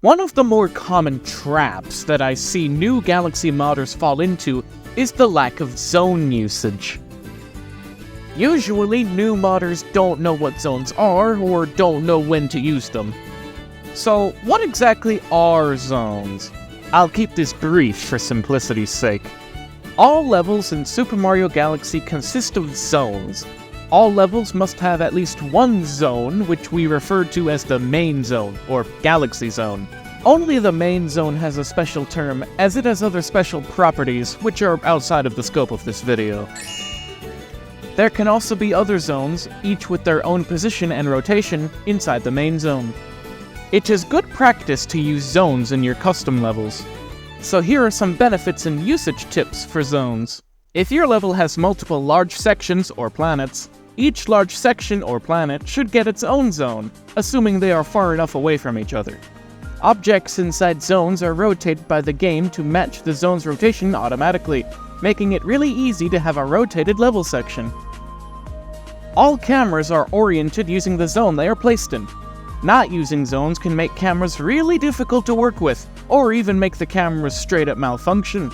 One of the more common traps that I see new Galaxy modders fall into is the lack of zone usage. Usually, new modders don't know what zones are or don't know when to use them. So, what exactly are zones? I'll keep this brief for simplicity's sake. All levels in Super Mario Galaxy consist of zones. All levels must have at least one zone, which we refer to as the main zone, or Galaxy Zone. Only the main zone has a special term, as it has other special properties, which are outside of the scope of this video. There can also be other zones, each with their own position and rotation, inside the main zone. It is good practice to use zones in your custom levels. So here are some benefits and usage tips for zones. If your level has multiple large sections or planets, each large section or planet should get its own zone, assuming they are far enough away from each other. Objects inside zones are rotated by the game to match the zone's rotation automatically, making it really easy to have a rotated level section. All cameras are oriented using the zone they are placed in. Not using zones can make cameras really difficult to work with, or even make the cameras straight up malfunction.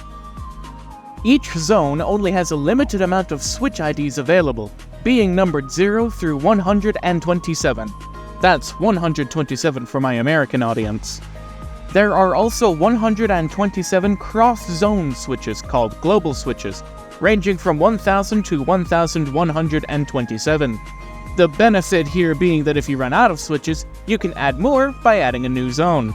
Each zone only has a limited amount of switch IDs available, being numbered 0 through 127. That's 127 for my American audience. There are also 127 cross-zone switches called global switches, ranging from 1000 to 1127. The benefit here being that if you run out of switches, you can add more by adding a new zone.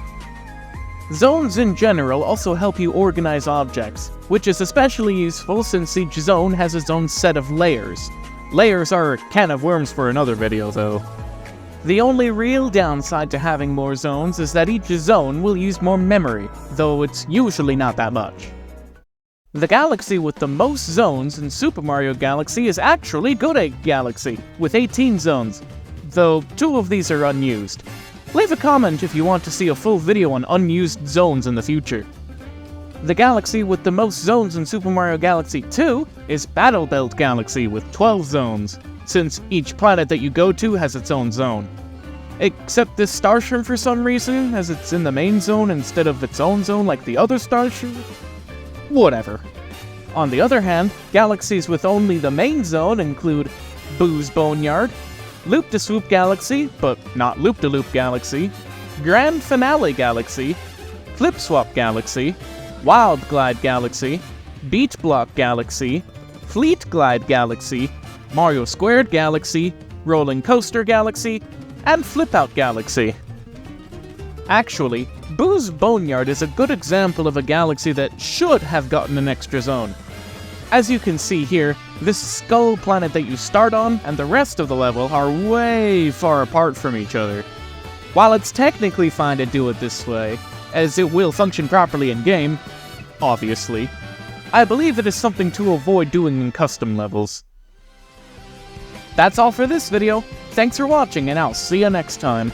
Zones in general also help you organize objects, which is especially useful since each zone has its own set of layers. Layers are a can of worms for another video though. The only real downside to having more zones is that each zone will use more memory, though it's usually not that much. The galaxy with the most zones in Super Mario Galaxy is actually Good Egg Galaxy, with 18 zones, though 2 of these are unused. Leave a comment if you want to see a full video on unused zones in the future. The galaxy with the most zones in Super Mario Galaxy 2 is Battle Belt Galaxy with 12 zones, since each planet that you go to has its own zone. Except this starship for some reason, as it's in the main zone instead of its own zone like the other starship. Whatever. On the other hand, galaxies with only the main zone include Boo's Boneyard, Loop-de-Swoop Galaxy, but not Loop-de-Loop Galaxy, Grand Finale Galaxy, Flip-Swap Galaxy, Wild Glide Galaxy, Beat Block Galaxy, Fleet Glide Galaxy, Mario Squared Galaxy, Rolling Coaster Galaxy, and Flip-Out Galaxy. Actually, Boo's Boneyard is a good example of a galaxy that should have gotten an extra zone. As you can see here, this skull planet that you start on and the rest of the level are way far apart from each other. While it's technically fine to do it this way, as it will function properly in-game, obviously, I believe it is something to avoid doing in custom levels. That's all for this video. Thanks for watching, and I'll see you next time.